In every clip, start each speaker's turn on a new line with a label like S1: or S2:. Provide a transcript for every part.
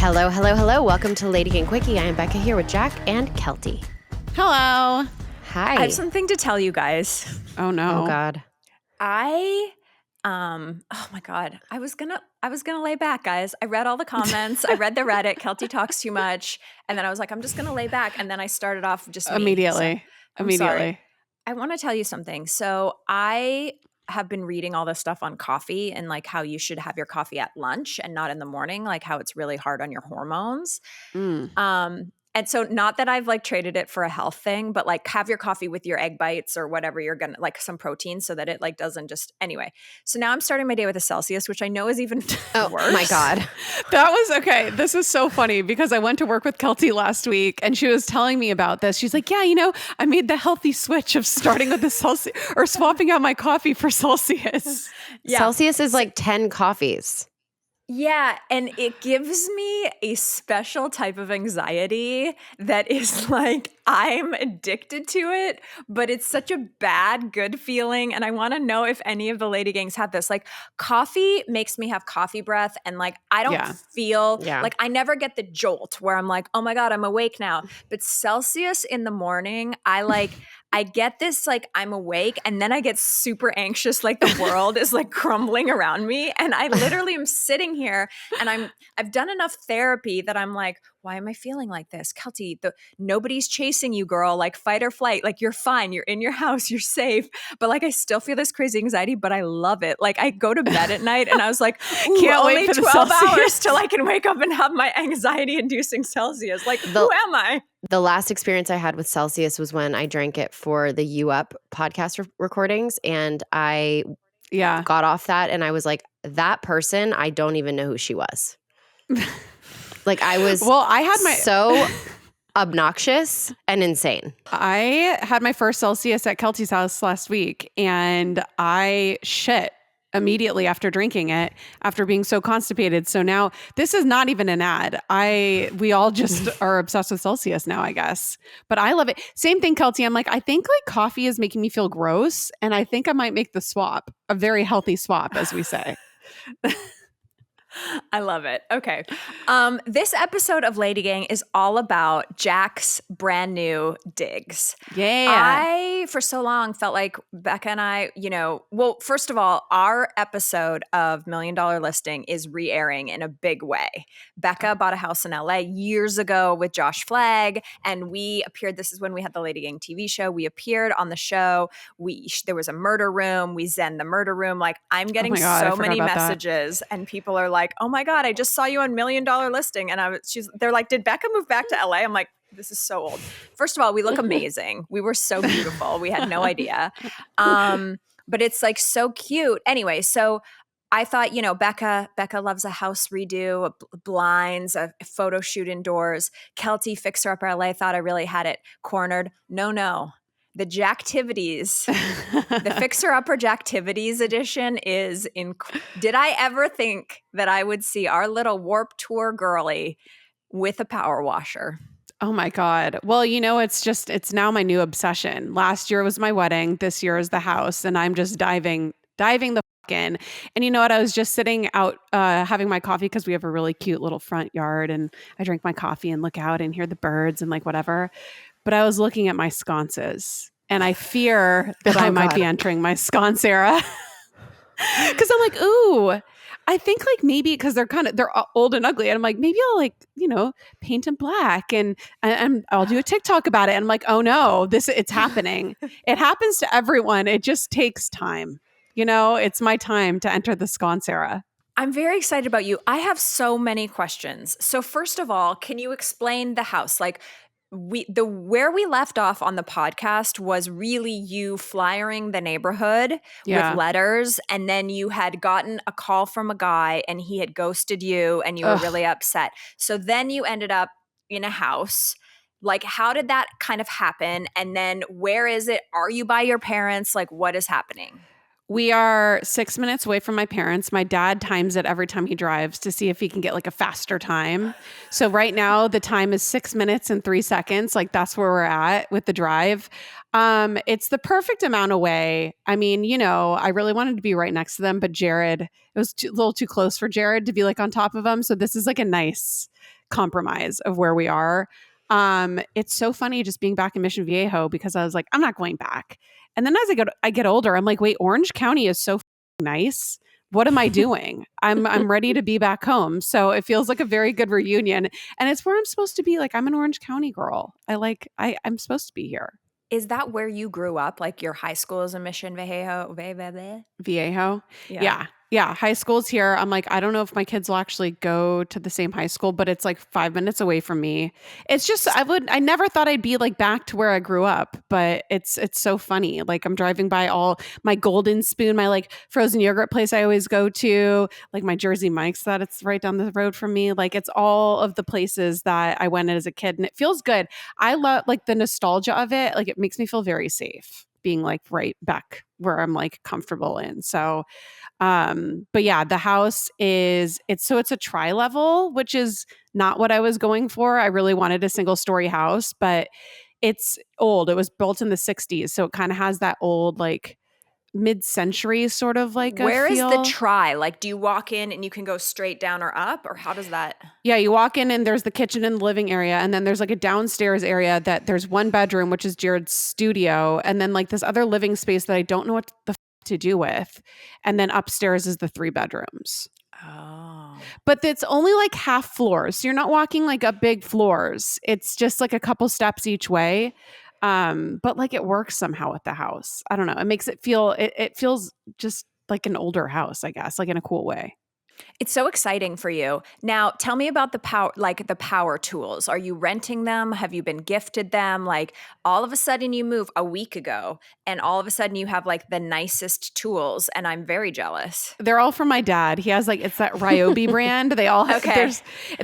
S1: Hello, hello, hello. Welcome to LadyGang Quickie. I am Becca here with Jack and Kelty.
S2: Hello.
S1: Hi.
S3: I have something to tell you guys.
S2: Oh no.
S1: Oh God.
S3: Oh my God. I was gonna lay back, guys. I read all the comments. I read the Reddit. Kelty talks too much. And then I was like, I'm just gonna lay back. And then I started off just me.
S2: Immediately.
S3: So, I'm sorry. I want to tell you something. So I have been reading all this stuff on coffee and like how you should have your coffee at lunch and not in the morning, like how it's really hard on your hormones. And so not that I've like traded it for a health thing, but like have your coffee with your egg bites or whatever you're going to like some protein so that it like doesn't just anyway. So now I'm starting my day with a Celsius, which I know is even worse.
S1: My God.
S2: That was okay. This is so funny because I went to work with Kelty last week and she was telling me about this. She's like, yeah, I made the healthy switch of starting with the Celsius or swapping out my coffee for Celsius.
S1: Yeah. Celsius is like 10 coffees.
S3: Yeah, and it gives me a special type of anxiety that is like I'm addicted to it, but it's such a bad, good feeling. And I want to know if any of the Lady Gangs have this. Like coffee makes me have coffee breath and like I don't feel like I never get the jolt where I'm like, oh my God, I'm awake now. But Celsius in the morning, I get this, like, I'm awake, and then I get super anxious, like the world is like crumbling around me. And I literally am sitting here and I've done enough therapy that I'm like, why am I feeling like this? Kelty, nobody's chasing you, girl, like fight or flight. Like you're fine. You're in your house. You're safe. But like, I still feel this crazy anxiety, but I love it. Like I go to bed at night and I was like,
S2: can't
S3: only
S2: wait for
S3: 12
S2: the
S3: hours till I can wake up and have my anxiety inducing Celsius. Like who am I?
S1: The last experience I had with Celsius was when I drank it for the U Up podcast recordings. And I got off that and I was like, that person, I don't even know who she was. Like I was so obnoxious and insane.
S2: I had my first Celsius at Kelty's house last week and I shit immediately after drinking it, after being so constipated. So now this is not even an ad. We all just are obsessed with Celsius now, I guess. But I love it. Same thing, Kelty. I'm like, I think like coffee is making me feel gross. And I think I might make the swap, a very healthy swap, as we say.
S3: I love it. Okay. This episode of Lady Gang is all about Jack's brand new digs.
S2: Yeah.
S3: I, for so long, felt like Becca and I, well, first of all, our episode of $1 Million Listing is re-airing in a big way. Becca bought a house in LA years ago with Josh Flagg, and we appeared, this is when we had the Lady Gang TV show. We appeared on the show. There was a murder room. We zen the murder room. Like, I'm getting so many messages, and people are like, oh my God, I just saw you on $1 Million Listing. And they're like, did Becca move back to LA? I'm like, this is so old. First of all, we look amazing. We were so beautiful. We had no idea. But it's like so cute. Anyway, so I thought, Becca loves a house redo, blinds, a photo shoot indoors. Kelty, Fixer Upper LA, thought I really had it cornered. No. The Jacktivities, the Fixer Upper Jacktivities edition is did I ever think that I would see our little Warped Tour girly with a power washer?
S2: Oh my God. Well, it's now my new obsession. Last year was my wedding. This year is the house. And I'm just diving the fuck in. And you know what? I was just sitting out having my coffee because we have a really cute little front yard. And I drink my coffee and look out and hear the birds and like whatever. But I was looking at my sconces and I fear that I might be entering my sconce era. Because I'm like, ooh, I think like maybe because they're old and ugly. And I'm like, maybe I'll paint them black and I'll do a TikTok about it. And I'm like, oh no, it's happening. It happens to everyone. It just takes time. It's my time to enter the sconce era.
S3: I'm very excited about you. I have so many questions. So first of all, can you explain the house? Like, where we left off on the podcast was really you flyering the neighborhood with letters, and then you had gotten a call from a guy and he had ghosted you and you were really upset. So then you ended up in a house. Like, how did that kind of happen? And then where is it? Are you by your parents? Like, what is happening?
S2: We are 6 minutes away from my parents. My dad times it every time he drives to see if he can get like a faster time. So right now the time is 6 minutes and 3 seconds. Like that's where we're at with the drive. It's the perfect amount away. I mean, I really wanted to be right next to them, but Jared, it was a little too close for Jared to be like on top of him. So this is like a nice compromise of where we are. It's so funny just being back in Mission Viejo because I was like, I'm not going back. And then as I get older, I'm like, wait, Orange County is so nice. What am I doing? I'm ready to be back home. So it feels like a very good reunion. And it's where I'm supposed to be. Like, I'm an Orange County girl. I'm supposed to be here.
S3: Is that where you grew up? Like your high school is in Mission Viejo?
S2: Viejo? Yeah. High school's here. I'm like, I don't know if my kids will actually go to the same high school, but it's like 5 minutes away from me. It's just, I never thought I'd be like back to where I grew up, but it's so funny. Like I'm driving by all my Golden Spoon, my like frozen yogurt place I always go to, like my Jersey Mike's that it's right down the road from me. Like it's all of the places that I went as a kid and it feels good. I love like the nostalgia of it. Like it makes me feel very safe being like right back where I'm like comfortable in. So, but yeah, the house it's a tri-level, which is not what I was going for. I really wanted a single story house, but it's old. It was built in the 60s. So it kind of has that old, like mid-century sort of like
S3: Where
S2: a feel.
S3: is the tri? Like, do you walk in and you can go straight down or up, or how does that?
S2: Yeah, you walk in and there's the kitchen and the living area. And then there's like a downstairs area that there's one bedroom, which is Jared's studio. And then like this other living space that I don't know what the to do with. And then upstairs is the 3 bedrooms.
S3: Oh.
S2: But it's only like half floors. So you're not walking like up big floors. It's just like a couple steps each way. But like it works somehow with the house. I don't know. It makes it feel, it feels just like an older house, I guess, like in a cool way.
S3: It's so exciting for you. Now, tell me about the power tools. Are you renting them? Have you been gifted them? Like all of a sudden you move a week ago and all of a sudden you have like the nicest tools and I'm very jealous.
S2: They're all from my dad. He has like, it's that Ryobi brand. They all have,
S3: okay.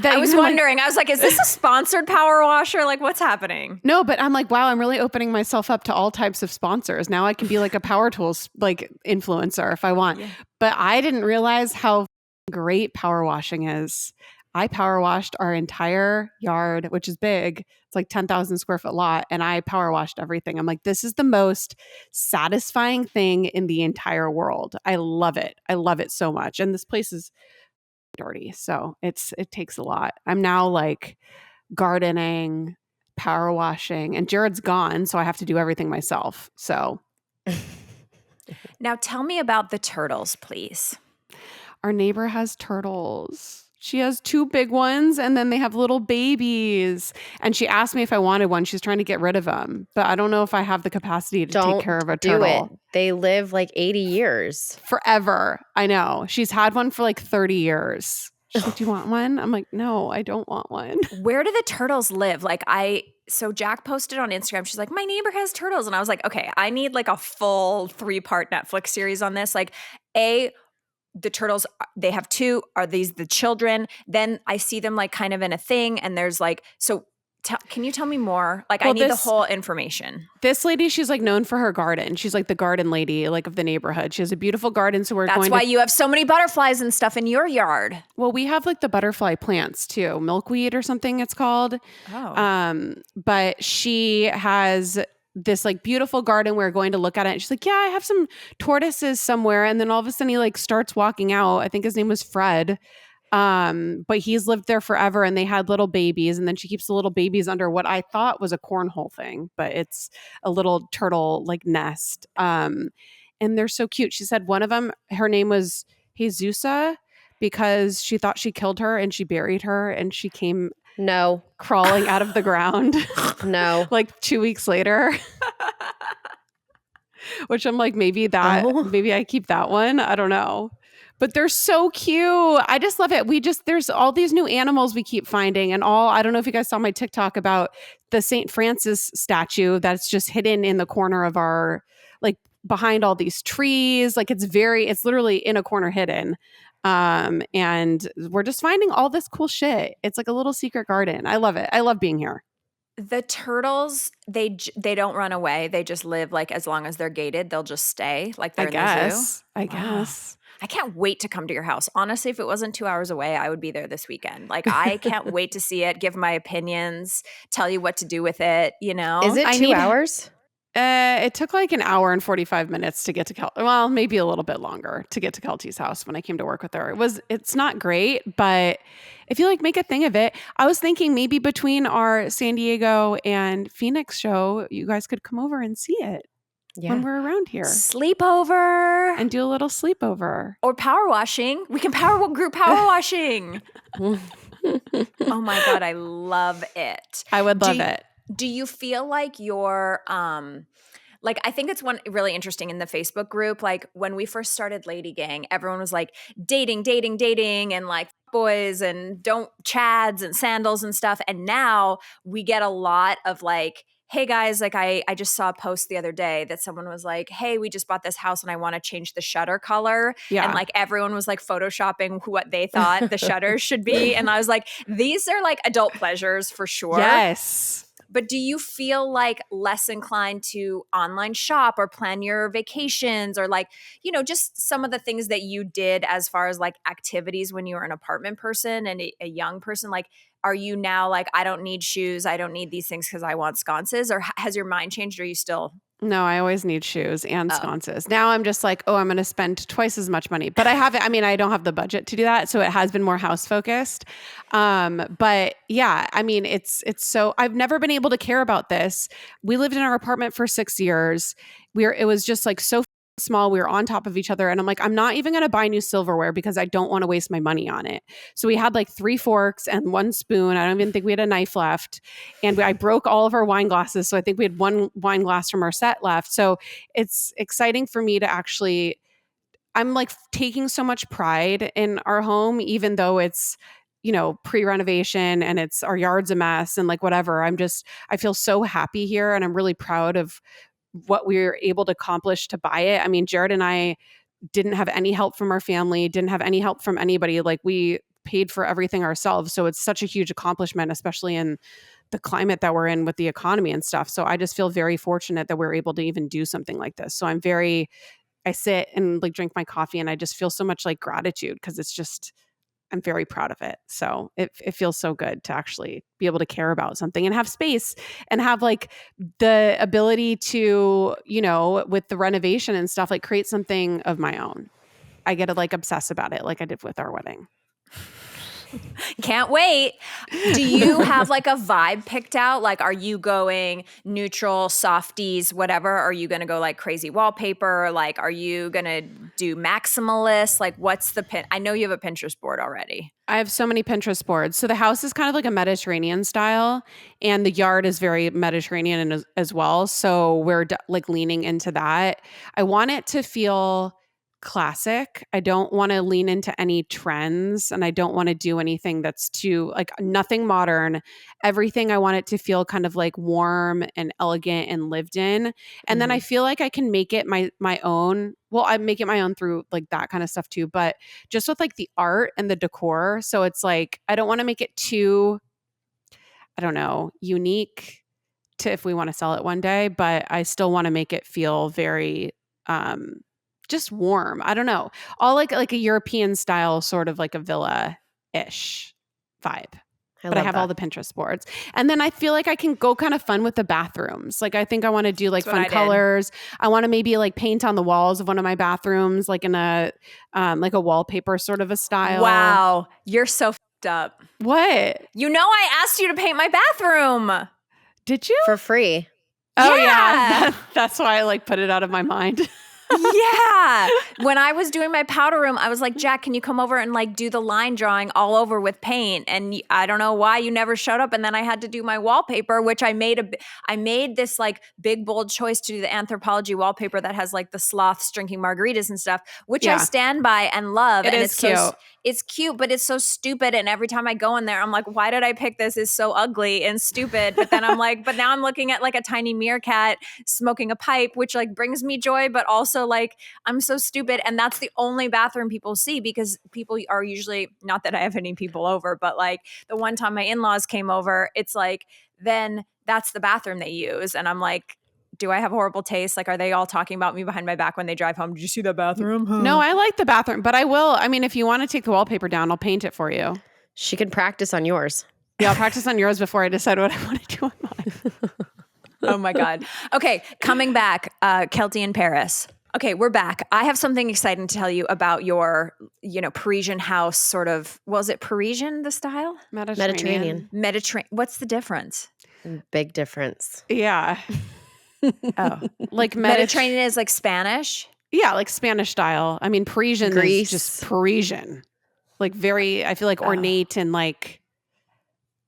S3: I was wondering, I was like, is this a sponsored power washer? Like what's happening?
S2: No, but I'm like, wow, I'm really opening myself up to all types of sponsors. Now I can be like a power tools like influencer if I want. Yeah. But I didn't realize how great power washing is. I power washed our entire yard, which is big. It's like 10,000 square foot lot. And I power washed everything. I'm like, this is the most satisfying thing in the entire world. I love it. I love it so much. And this place is dirty. So it takes a lot. I'm now like gardening, power washing, and Jared's gone. So I have to do everything myself. So
S3: now tell me about the turtles, please.
S2: Our neighbor has turtles. She has 2 big ones and then they have little babies. And she asked me if I wanted one. She's trying to get rid of them. But I don't know if I have the capacity to take care of a turtle.
S1: Do it. They live like 80 years.
S2: Forever. I know. She's had one for like 30 years. She's like, do you want one? I'm like, no, I don't want one.
S3: Where do the turtles live? So Jack posted on Instagram, she's like, my neighbor has turtles. And I was like, okay, I need like a full 3-part Netflix series on this. Like the turtles, they have 2. Are these the children? Then I see them like kind of in a thing. And there's like, so can you tell me more? Like I need the whole information.
S2: This lady, she's like known for her garden. She's like the garden lady, like of the neighborhood. She has a beautiful garden. So
S3: that's why you have so many butterflies and stuff in your yard.
S2: Well, we have like the butterfly plants too. Milkweed or something it's called.
S3: Oh.
S2: But she has this like beautiful garden. We're going to look at it. And she's like, yeah, I have some tortoises somewhere. And then all of a sudden he like starts walking out. I think his name was Fred. But he's lived there forever and they had little babies. And then she keeps the little babies under what I thought was a cornhole thing, but it's a little turtle like nest. And they're so cute. She said one of them, her name was Jesusa because she thought she killed her and she buried her and she came crawling out of the ground. Like 2 weeks later. Which I'm like, maybe I keep that one. I don't know. But they're so cute. I just love it. There's all these new animals we keep finding and I don't know if you guys saw my TikTok about the St. Francis statue that's just hidden in the corner of our, like behind all these trees. Like it's literally in a corner hidden. And we're just finding all this cool shit. It's like a little secret garden. I love it. I love being here.
S3: The turtles, they don't run away. They just live like as long as they're gated, they'll just stay like they're in the zoo.
S2: I guess.
S3: I can't wait to come to your house. Honestly, if it wasn't 2 hours away, I would be there this weekend. Like I can't wait to see it, give my opinions, tell you what to do with it, you know?
S1: Is it 2 hours?
S2: It took like an hour and 45 minutes to get to well, maybe a little bit longer to get to Kelty's house when I came to work with her. It's not great, but if you like make a thing of it, I was thinking maybe between our San Diego and Phoenix show, you guys could come over and see it when we're around here.
S3: Sleepover.
S2: And do a little sleepover.
S3: Or power washing. We can group power washing. Oh my God, I love it.
S2: I would love it.
S3: Do you feel like you're like, I think it's one really interesting in the Facebook group. Like when we first started LadyGang, everyone was like dating, and like boys and don't chads and sandals and stuff. And now we get a lot of like, hey guys, like I just saw a post the other day that someone was like, hey, we just bought this house and I want to change the shutter color. Yeah. And like everyone was like photoshopping what they thought the shutters should be. And I was like, these are like adult pleasures for sure.
S2: Yes.
S3: But do you feel like less inclined to online shop or plan your vacations or like, you know, just some of the things that you did as far as like activities when you were an apartment person and a young person? Like, are you now like, I don't need shoes, I don't need these things because I want sconces? Or has your mind changed? Or are you still...
S2: No, I always need shoes and sconces. Now I'm just like, I'm going to spend twice as much money. But I don't have the budget to do that. So it has been more house focused. But yeah, I mean, it's so, I've never been able to care about this. We lived in our apartment for 6 years. It was just like so small. We were on top of each other. And I'm like, I'm not even going to buy new silverware because I don't want to waste my money on it. So we had like 3 forks and 1 spoon. I don't even think we had a knife left. And I broke all of our wine glasses. So I think we had 1 wine glass from our set left. So it's exciting for me to actually, I'm like taking so much pride in our home, even though it's, you know, pre-renovation and our yard's a mess and like whatever. I feel so happy here and I'm really proud of what we were able to accomplish to buy it. I mean, Jared and I didn't have any help from our family, didn't have any help from anybody. Like we paid for everything ourselves. So it's such a huge accomplishment, especially in the climate that we're in with the economy and stuff. So I just feel very fortunate that we're able to even do something like this. So I sit and like drink my coffee and I just feel so much like gratitude because I'm very proud of it. So it feels so good to actually be able to care about something and have space and have like the ability to, you know, with the renovation and stuff, like create something of my own. I get to like obsess about it like I did with our wedding.
S3: Can't wait. Do you have like a vibe picked out? Like, are you going neutral, softies, whatever? Are you going to go like crazy wallpaper? Like, are you going to do maximalist? Like, what's the pin? I know you have a Pinterest board already.
S2: I have so many Pinterest boards. So the house is kind of like a Mediterranean style and the yard is very Mediterranean as well. So we're like leaning into that. I want it to feel classic. I don't want to lean into any trends and I don't want to do anything that's too like nothing modern. Everything I want it to feel kind of like warm and elegant and lived in. And then I feel like I can make it my own. Well, I make it my own through like that kind of stuff too, but just with like the art and the decor. So it's like, I don't want to make it too, I don't know, unique to if we want to sell it one day, but I still want to make it feel very, just warm. I don't know. All like a European style, sort of like a villa-ish vibe. But I have all the Pinterest boards. And then I feel like I can go kind of fun with the bathrooms. Like I think I want to do like fun colors. I want to maybe like paint on the walls of one of my bathrooms, like in a like a wallpaper sort of a style.
S3: Wow. You're so f***ed up.
S2: What?
S3: You know I asked you to paint my bathroom.
S2: Did you?
S1: For free.
S2: Oh yeah. That's why I like put it out of my mind.
S3: Yeah. When I was doing my powder room, I was like, Jack, can you come over and like do the line drawing all over with paint? And I don't know why you never showed up. And then I had to do my wallpaper, which I made this like big, bold choice to do the Anthropologie wallpaper that has like the sloths drinking margaritas and stuff, which I stand by and love.
S2: It's cute.
S3: It's cute, but it's so stupid. And every time I go in there, I'm like, why did I pick this? It's so ugly and stupid. But then I'm like, but now I'm looking at like a tiny meerkat smoking a pipe, which like brings me joy, but also like I'm so stupid. And that's the only bathroom people see because people are usually, not that I have any people over, but like the one time my in-laws came over, it's like, then that's the bathroom they use. And I'm like, do I have horrible taste? Like, are they all talking about me behind my back when they drive home? Did you see that bathroom?
S2: No, I like the bathroom, but I will. I mean, if you want to take the wallpaper down, I'll paint it for you.
S1: She can practice on yours.
S2: Yeah, I'll practice on yours before I decide what I want to do on mine.
S3: Oh my God. Okay, coming back, Kelty in Paris. Okay, we're back. I have something exciting to tell you about your, Parisian house sort of. Was it Parisian, the style?
S1: Mediterranean.
S3: What's the difference?
S1: Big difference.
S2: Yeah.
S3: Oh.
S2: Like
S3: Mediterranean is like Spanish?
S2: Yeah, like Spanish style. I mean, Parisian
S1: Greece.
S2: is just Parisian. Like very, I feel like ornate and like,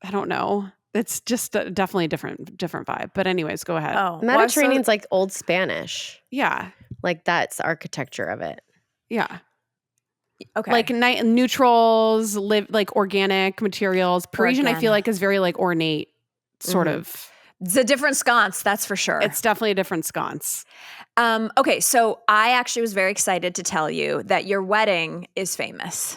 S2: I don't know. It's just definitely a different vibe. But anyways, go ahead.
S3: Oh.
S1: Mediterranean's like old Spanish.
S2: Yeah.
S1: Like that's the architecture of it.
S2: Yeah.
S3: Okay.
S2: Like neutrals, like organic materials. Parisian, I feel like, is very like ornate, sort of.
S3: It's a different sconce, that's for sure.
S2: It's definitely a different sconce.
S3: Okay, so I actually was very excited to tell you that your wedding is famous.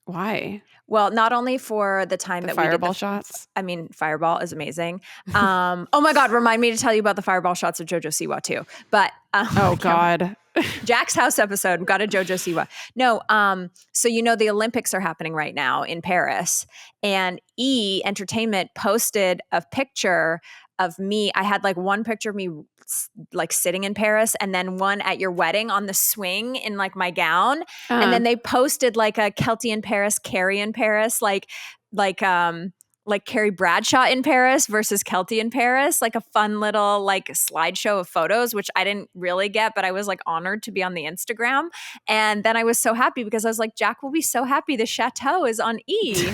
S2: Why?
S3: Well, not only for the time that we did
S2: fireball shots.
S3: I mean, fireball is amazing. Oh my God, remind me to tell you about the fireball shots of JoJo Siwa too. But
S2: oh God.
S3: Jack's house episode got a JoJo Siwa. No, so the Olympics are happening right now in Paris, and E Entertainment posted a picture of me. I had like one picture of me like sitting in Paris, and then one at your wedding on the swing in like my gown, and then they posted like a Kelty in Paris, Carrie in Paris, like Carrie Bradshaw in Paris versus Kelty in Paris, like a fun little like slideshow of photos, which I didn't really get, but I was like honored to be on the Instagram. And then I was so happy because I was like, Jack will be so happy the chateau is on E.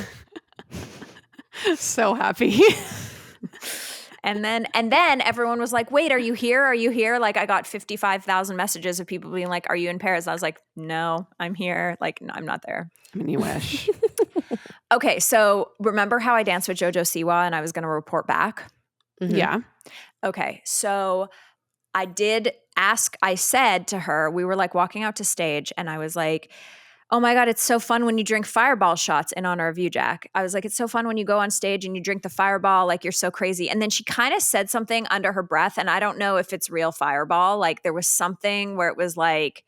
S2: So happy.
S3: And then everyone was like, wait, are you here? Are you here? Like I got 55,000 messages of people being like, are you in Paris? And I was like, no, I'm here. Like, no, I'm not there.
S2: I mean, you wish.
S3: Okay, so remember how I danced with JoJo Siwa and I was going to report back?
S2: Mm-hmm. Yeah.
S3: Okay, so I said to her, we were like walking out to stage and I was like, oh my God, it's so fun when you drink fireball shots in honor of you, Jack. I was like, it's so fun when you go on stage and you drink the fireball, like you're so crazy. And then she kind of said something under her breath, and I don't know if it's real fireball. Like there was something where it was like,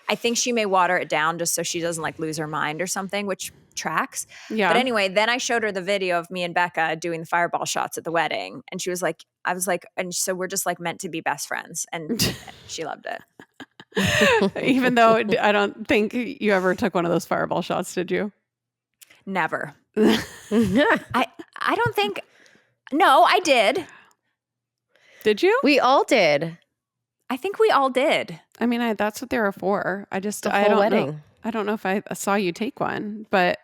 S3: I think she may water it down just so she doesn't like lose her mind or something, which tracks.
S2: Yeah.
S3: But anyway, then I showed her the video of me and Becca doing the fireball shots at the wedding. And she was like, and so we're just like meant to be best friends. And she loved it.
S2: Even though I don't think you ever took one of those fireball shots, did you?
S3: Never. I don't think. No, I did.
S2: Did you?
S1: We all did.
S3: I think we all did.
S2: I mean, that's what they were for. I don't
S1: wedding.
S2: know. I don't know if I saw you take one, but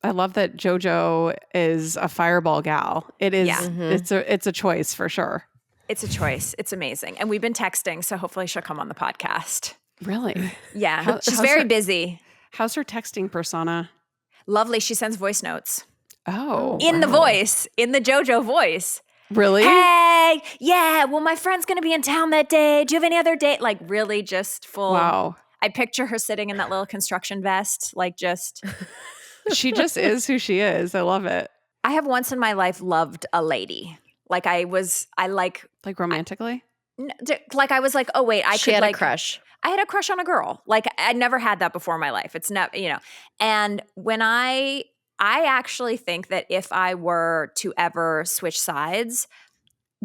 S2: I love that JoJo is a fireball gal. It is. Yeah. It's a choice for sure.
S3: It's a choice. It's amazing. And we've been texting, so hopefully she'll come on the podcast.
S2: Really?
S3: Yeah. She's very busy.
S2: How's her texting persona?
S3: Lovely. She sends voice notes.
S2: Oh.
S3: In the voice. In the JoJo voice.
S2: Really?
S3: Hey, yeah, well, my friend's going to be in town that day. Do you have any other date? Like really just full.
S2: Wow.
S3: I picture her sitting in that little construction vest, like just.
S2: She just is who she is. I love it.
S3: I have once in my life loved a lady. Like
S2: like romantically?
S3: Like I was like, oh wait,
S1: she had a crush.
S3: I had a crush on a girl. Like I never had that before in my life. It's not, and when I actually think that if I were to ever switch sides,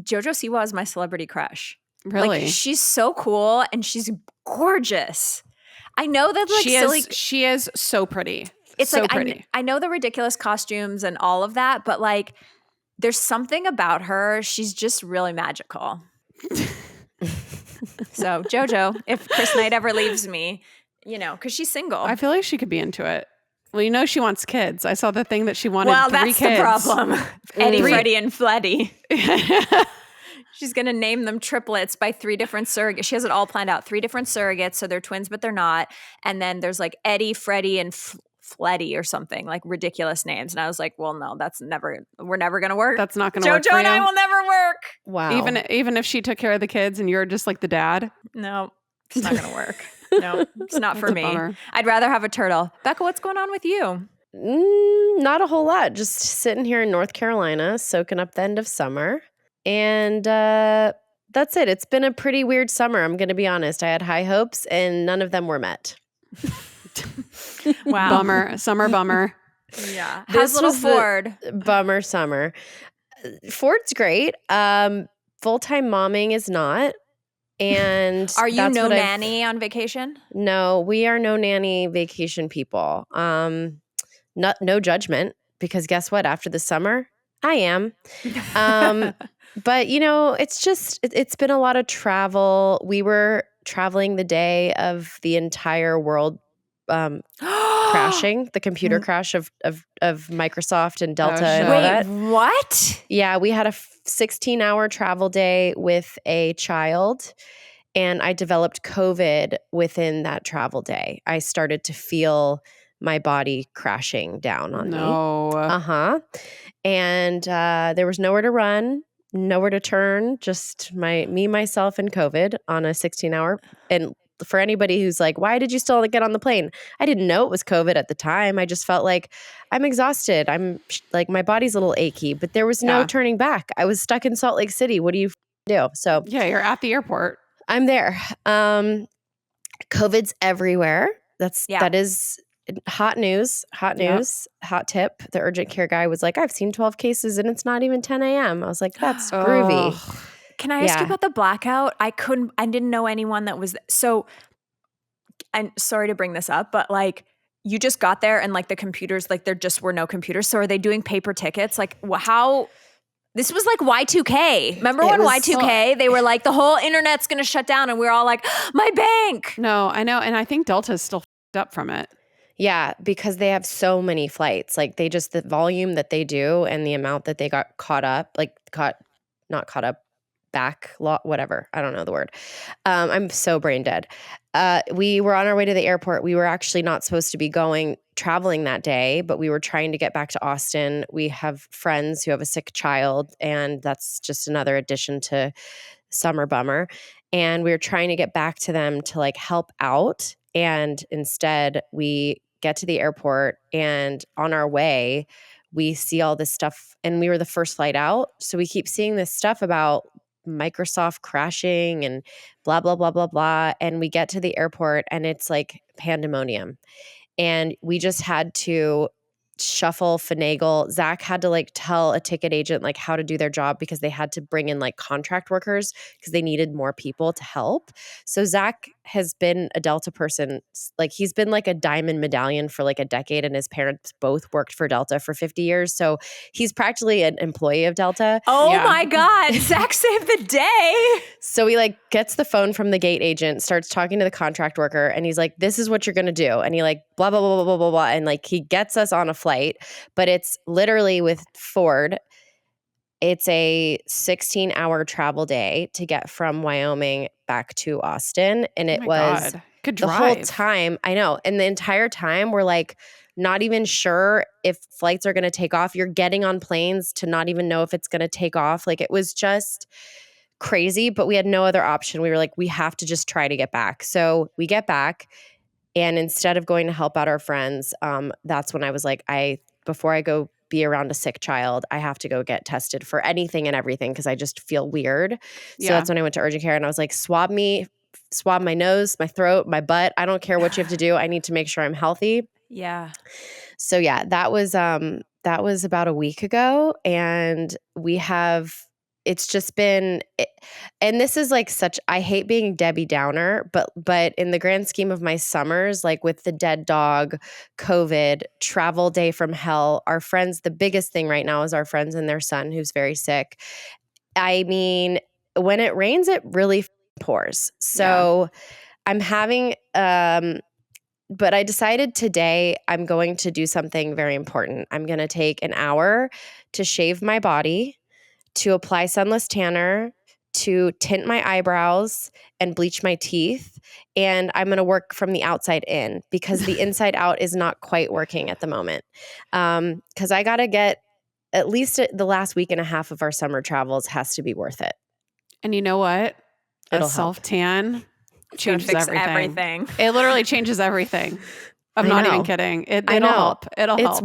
S3: JoJo Siwa is my celebrity crush.
S2: Really?
S3: Like she's so cool and she's gorgeous. I know that like
S2: she is so pretty.
S3: It's
S2: so
S3: like
S2: pretty.
S3: I know the ridiculous costumes and all of that, but like there's something about her. She's just really magical. So JoJo, if Chris Knight ever leaves me, because she's single.
S2: I feel like she could be into it. Well, she wants kids. I saw the thing that she wanted 3 kids.
S3: Well, that's the problem. Eddie, Freddie, and Fleddy. She's going to name them triplets by 3 different surrogates. She has it all planned out. 3 different surrogates, so they're twins, but they're not. And then there's like Eddie, Freddie, and Fleddy or something, like ridiculous names. And I was like, well, no, we're never going to work.
S2: That's not going to work for you.
S3: JoJo and I will never work.
S1: Wow.
S2: Even if she took care of the kids and you're just like the dad?
S3: No, it's not going to work. No, it's not for me.
S2: Bummer.
S3: I'd rather have a turtle. Becca, what's going on with you?
S1: Not a whole lot. Just sitting here in North Carolina, soaking up the end of summer. And that's it. It's been a pretty weird summer, I'm going to be honest. I had high hopes and none of them were met.
S2: Wow. Bummer. Summer bummer.
S3: Yeah. How's little Ford?
S1: Bummer summer. Ford's great. full-time momming is not. And
S3: are you no nanny on vacation?
S1: No, we are no nanny vacation people. No judgment, because guess what? After the summer, I am. But it's been a lot of travel. We were traveling the day of the entire world crashing, the computer crash of Microsoft and Delta and all that.
S3: Wait, what?
S1: Yeah, we had a 16-hour travel day with a child. And I developed COVID within that travel day. I started to feel my body crashing down on me.
S2: No.
S1: And there was nowhere to run, nowhere to turn, just me, myself, and COVID on a 16-hour. And for anybody who's like, why did you still get on the plane? I didn't know it was COVID at the time. I just felt like I'm exhausted. I'm like, my body's a little achy, but there was no turning back. I was stuck in Salt Lake City. What do you do? So
S2: yeah, you're at the airport.
S1: I'm there. COVID's everywhere. That is hot news. Hot tip. The urgent care guy was like, I've seen 12 cases and it's not even 10 a.m. I was like, that's groovy.
S3: Can I ask you about the blackout? I didn't know anyone that was so. I'm sorry to bring this up, but like, you just got there and like the computers, like there just were no computers. So are they doing paper tickets? Like how? This was like Y2K. Remember when Y2K, they were like, the whole internet's going to shut down. And we were all like, my bank.
S2: No, I know. And I think Delta's still f***ed up from it.
S1: Yeah, because they have so many flights. Like the volume that they do and the amount that they got not caught up, whatever. I don't know the word. I'm so brain dead. We were on our way to the airport. We were actually not supposed to be traveling that day, but we were trying to get back to Austin. We have friends who have a sick child, and that's just another addition to summer bummer. And we were trying to get back to them to like help out. And instead we get to the airport, and on our way, we see all this stuff, and we were the first flight out. So we keep seeing this stuff about Microsoft crashing and blah, blah, blah, blah, blah. And we get to the airport and it's like pandemonium. And we just had to shuffle, finagle. Zach had to like tell a ticket agent like how to do their job, because they had to bring in like contract workers because they needed more people to help. So Zach has been a Delta person. Like he's been like a diamond medallion for like a decade, and his parents both worked for Delta for 50 years. So he's practically an employee of Delta.
S3: Oh my God. Zach saved the day.
S1: So he like gets the phone from the gate agent, starts talking to the contract worker, and he's like, this is what you're going to do. And he like blah, blah, blah, blah, blah, blah, blah. And like he gets us on a flight, but it's literally with Ford. It's a 16-hour travel day to get from Wyoming back to Austin. And it was
S2: Good
S1: the
S2: drive.
S1: whole time. I know. And the entire time we're like not even sure if flights are going to take off. You're getting on planes to not even know if it's going to take off. Like it was just crazy, but we had no other option. We were like, we have to just try to get back. So we get back, and instead of going to help out our friends, that's when I was like, before I go be around a sick child, I have to go get tested for anything and everything because I just feel weird. So that's when I went to urgent care, and I was like, swab my nose, my throat, my butt. I don't care what you have to do. I need to make sure I'm healthy.
S3: Yeah.
S1: So yeah, that was about a week ago, and it's just been, and this is like I hate being Debbie Downer, but in the grand scheme of my summers, like with the dead dog, COVID, travel day from hell, our friends, the biggest thing right now is our friends and their son who's very sick. I mean, when it rains, it really pours. So I'm having, but I decided today I'm going to do something very important. I'm going to take an hour to shave my body, to apply sunless tanner, to tint my eyebrows and bleach my teeth. And I'm going to work from the outside in, because the inside out is not quite working at the moment. Because I got to get at least the last week and a half of our summer travels has to be worth it.
S2: And you know what?
S1: It'll
S2: a self-tan changes everything. It literally changes everything. I'm not even kidding. It'll help. It'll help.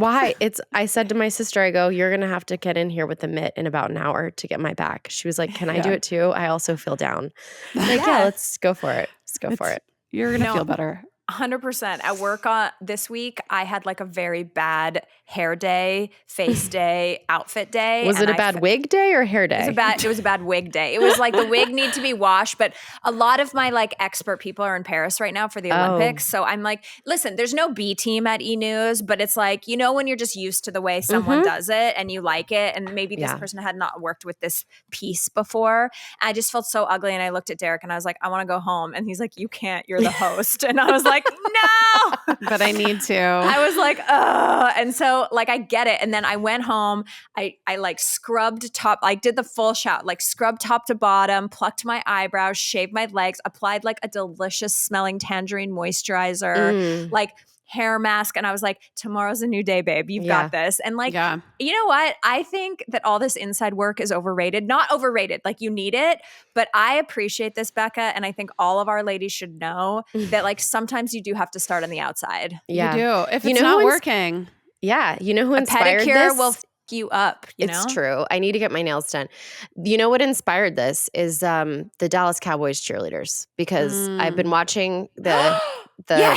S1: I said to my sister, I go, you're going to have to get in here with the mitt in about an hour to get my back. She was like, can I do it too? I also feel down. Like, yeah, let's go for it. Let's go for it.
S2: You're going to feel better.
S3: 100%. At work this week, I had like a very bad hair day, face day, outfit day.
S1: Was it a bad wig day or hair day?
S3: It was a bad wig day. It was like the wig needed to be washed, but a lot of my like expert people are in Paris right now for the Olympics. So I'm like, listen, there's no B team at E! News, but it's like, you know, when you're just used to the way someone does it and you like it, and maybe this person had not worked with this piece before. I just felt so ugly, and I looked at Derek and I was like, I want to go home. And he's like, you can't, you're the host. And I was like, no,
S2: but I need to.
S3: I was like, ugh. And so like, I get it. And then I went home, I like scrubbed top, like did the full shout, like scrubbed top to bottom, plucked my eyebrows, shaved my legs, applied like a delicious smelling tangerine moisturizer, like hair mask. And I was like, tomorrow's a new day, babe. You've got this. And like, you know what? I think that all this inside work is overrated. Not overrated, like you need it, but I appreciate this, Becca. And I think all of our ladies should know that like sometimes you do have to start on the outside.
S2: You do. If it's not working.
S1: Yeah. You know who inspired this?
S3: A pedicure will you up, you know?
S1: It's true. I need to get my nails done. You know what inspired this is the Dallas Cowboys cheerleaders, because I've been watching the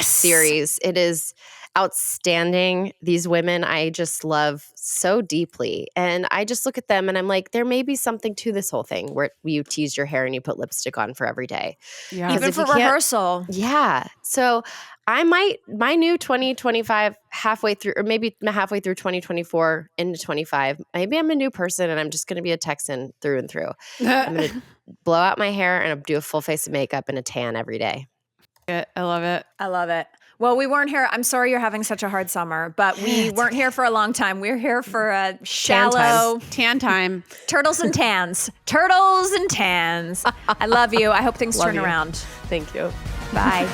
S1: series. It is outstanding. These women I just love so deeply. And I just look at them and I'm like, there may be something to this whole thing where you tease your hair and you put lipstick on for every day.
S3: Yeah. Even for rehearsal.
S1: Yeah. So my new 2025 halfway through, or maybe halfway through 2024 into 25, maybe I'm a new person and I'm just going to be a Texan through and through. I'm going to blow out my hair and do a full face of makeup and a tan every day.
S2: I love it.
S3: I love it. Well, we weren't here. I'm sorry you're having such a hard summer, but we weren't here for a long time. We're here for a shallow
S2: tan time.
S3: Turtles and tans. Turtles and tans. I love you. I hope things turn around.
S1: Thank you.
S3: Bye.